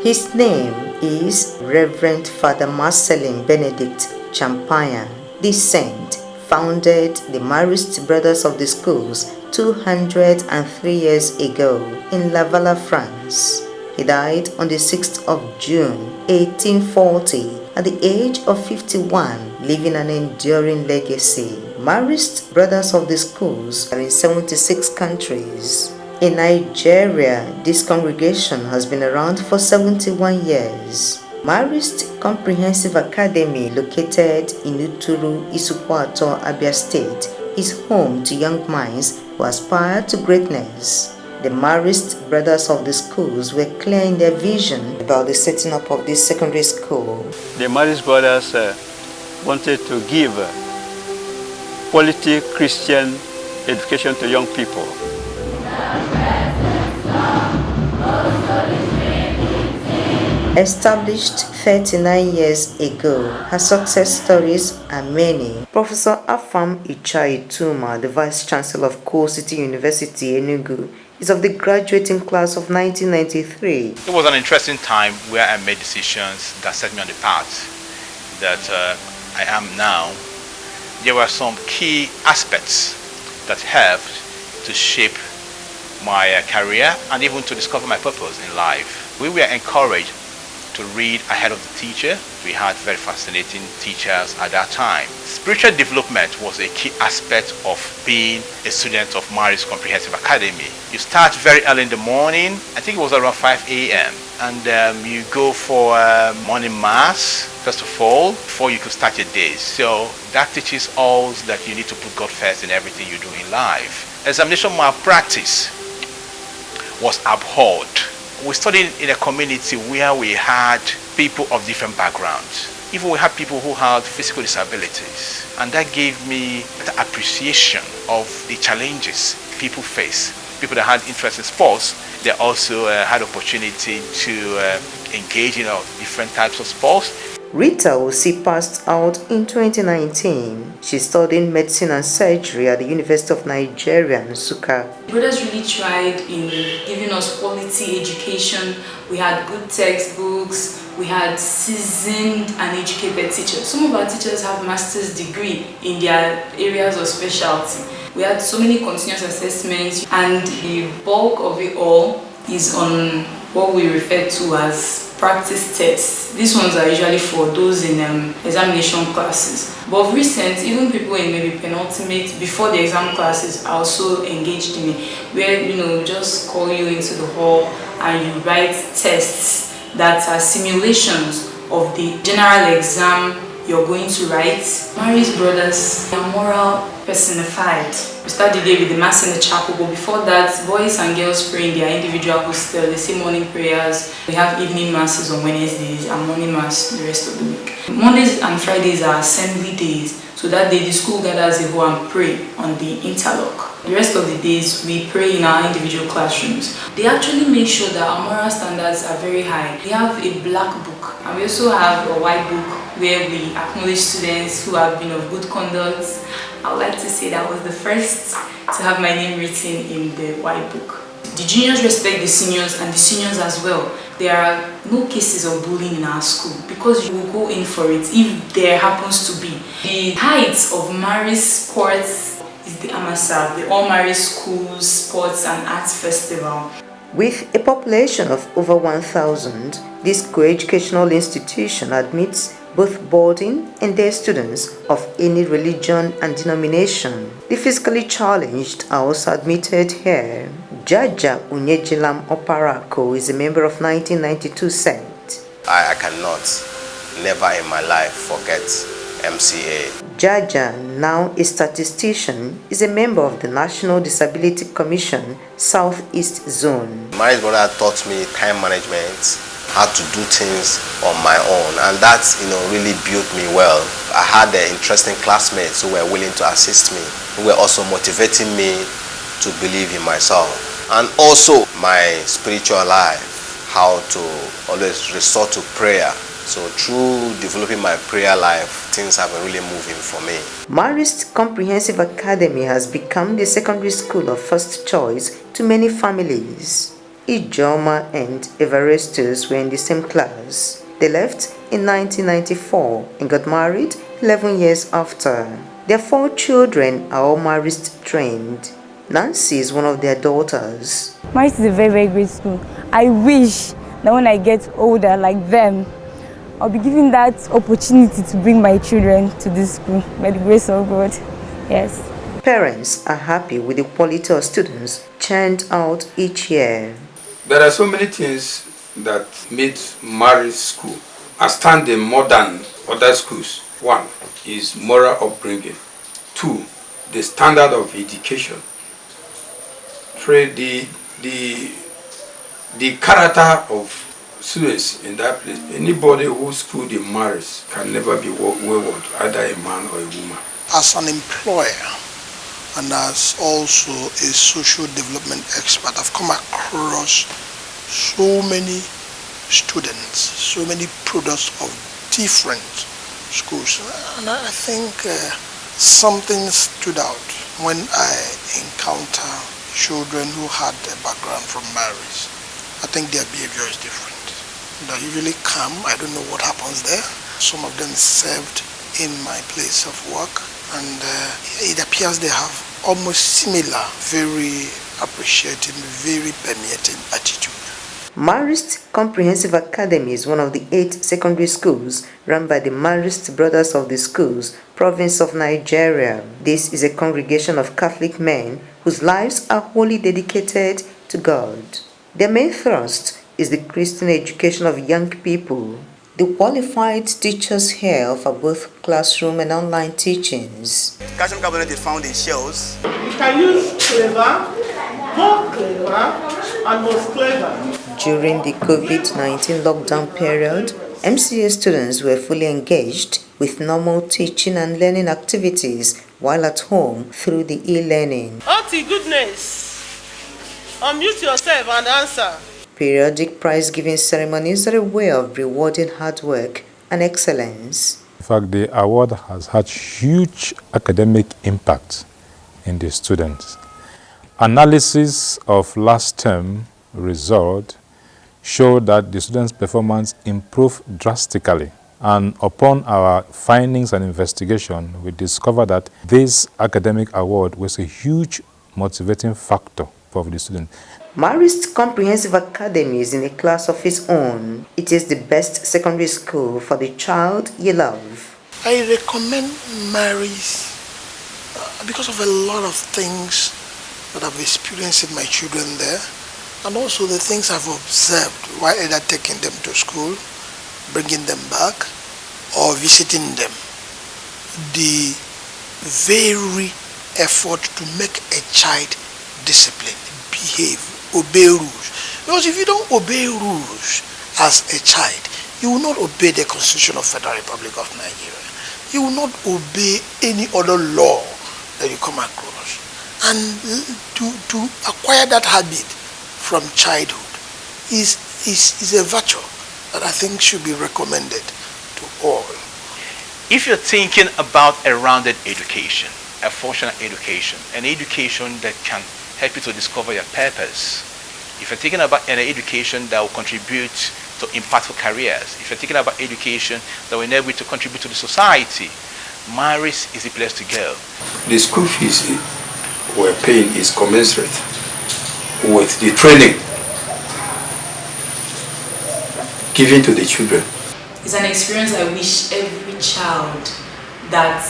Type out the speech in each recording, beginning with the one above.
His name is Reverend Father Marcelin Benedict Champagne. This saint founded the Marist Brothers of the Schools 203 years ago in Laval, France. He died on the 6th of June 1840 at the age of 51, leaving an enduring legacy. Marist Brothers of the Schools are in 76 countries. In Nigeria, this congregation has been around for 71 years. Marist Comprehensive Academy, located in Uturu, Isukwato, Abia State, is home to young minds who aspire to greatness. The Marist Brothers of the Schools were clear in their vision about the setting up of this secondary school. The Marist Brothers wanted to give quality Christian education to young people. Established 39 years ago, her success stories are many. Professor Afam Ichaituma, the Vice Chancellor of Coal City University, Enugu, is of the graduating class of 1993. It was an interesting time where I made decisions that set me on the path that I am now. There were some key aspects that helped to shape my career and even to discover my purpose in life. We were encouraged to read ahead of the teacher. We had very fascinating teachers at that time. Spiritual development was a key aspect of being a student of Marist Comprehensive Academy. You start very early in the morning, I think it was around 5 a.m. and you go for morning mass, first of all, before you could start your day. So that teaches us that you need to put God first in everything you do in life. Examination malpractice was abhorred. We studied in a community where we had people of different backgrounds. Even we had people who had physical disabilities. And that gave me the appreciation of the challenges people face. People that had interest in sports, they also had opportunity to engage in different types of sports. Rita Osi passed out in 2019. She studied medicine and surgery at the University of Nigeria, Nsukka. Brothers really tried in giving us quality education. We had good textbooks, we had seasoned and educated teachers. Some of our teachers have master's degree in their areas of specialty. We had so many continuous assessments, and the bulk of it all is on what we refer to as practice tests. These ones are usually for those in examination classes. But of recent, even people in maybe penultimate, before the exam classes, are also engaged in it, where just call you into the hall and you write tests that are simulations of the general exam you're going to write. Marist Brothers are moral personified. We start the day with the mass in the chapel, but before that, boys and girls pray in their individual hostel. They say morning prayers. We have evening masses on Wednesdays and morning mass the rest of the week. Mondays and Fridays are assembly days. So that day the school gathers a whole and pray on the interlock. The rest of the days we pray in our individual classrooms. They actually make sure that our moral standards are very high. We have a black book and we also have a white book where we acknowledge students who have been of good conduct. I would like to say that I was the first to have my name written in the white book. The juniors respect the seniors and the seniors as well. There are no cases of bullying in our school because you will go in for it if there happens to be. The height of Marist Sports is the AMASA, the All Marist Schools Sports and Arts Festival. With a population of over 1,000, this co-educational institution admits both boarding and day students of any religion and denomination. The physically challenged are also admitted here. Jaja Unyejilam Oparako is a member of 1992 sect. I cannot, never in my life, forget MCA. Jaja, now a statistician, is a member of the National Disability Commission Southeast Zone. Marist brother taught me time management, how to do things on my own, and that really built me well. I had interesting classmates who were willing to assist me, who were also motivating me to believe in myself. And also my spiritual life, how to always resort to prayer. So through developing my prayer life, things have been really moving for me. Marist Comprehensive Academy has become the secondary school of first choice to many families. Ijoma and Evaristus were in the same class. They left in 1994 and got married 11 years after. Their 4 children are all Marist trained. Nancy is one of their daughters. Marist is a very, very great school. I wish that when I get older like them, I'll be given that opportunity to bring my children to this school by the grace of God. Yes. Parents are happy with the quality of students churned out each year. There are so many things that made Marist School outstanding more than other schools. 1 is moral upbringing. 2, the standard of education. 3, the character of students in that place. Anybody who schooled in Marist can never be wayward, either a man or a woman. As an employer and as also a social development expert, I've come across so many students, so many products of different schools, and I think something stood out when I encounter children who had a background from Marist. I think their behavior is different. They're usually calm. I don't know what happens there. Some of them served in my place of work, and it appears they have almost similar, very appreciating, very permeating attitude. Marist Comprehensive Academy is one of the 8 secondary schools run by the Marist Brothers of the Schools, province of Nigeria. This is a congregation of Catholic men whose lives are wholly dedicated to God. Their main thrust is the Christian education of young people. The qualified teachers here offer both classroom and online teachings. Calcium carbonate is found in shells. You can use clever, more clever, and most clever. During the COVID-19 lockdown period, MCA students were fully engaged with normal teaching and learning activities while at home through the e-learning. Auntie goodness, unmute yourself and answer. Periodic prize-giving ceremonies are a way of rewarding hard work and excellence. In fact, the award has had huge academic impact in the students. Analysis of last term result showed that the students' performance improved drastically. And upon our findings and investigation, we discovered that this academic award was a huge motivating factor for the students. Marist Comprehensive Academy is in a class of its own. It is the best secondary school for the child you love. I recommend Marist because of a lot of things that I've experienced with my children there, and also the things I've observed while either taking them to school, bringing them back, or visiting them. The very effort to make a child disciplined, behave, obey rules. Because if you don't obey rules as a child, you will not obey the Constitution of Federal Republic of Nigeria. You will not obey any other law that you come across. And to acquire that habit from childhood is a virtue that I think should be recommended to all. If you're thinking about a rounded education, a functional education, an education that can help you to discover your purpose, if you're thinking about an education that will contribute to impactful careers, if you're thinking about education that will enable you to contribute to the society, Marist is the place to go. The school fees we're paying is commensurate with the training given to the children. It's an experience I wish every child that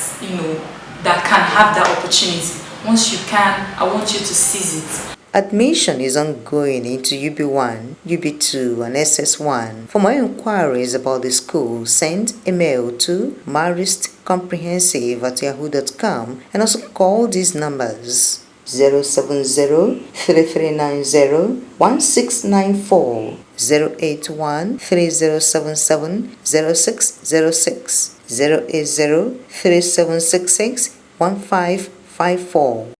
that can have that opportunity. Once you can, I want you to seize it. Admission is ongoing into UB1, UB2 and SS1. For more inquiries about the school, send a mail to maristcomprehensive@yahoo.com and also call these numbers 070-3390-1694, 081-3077-0606, 080-3766-1554.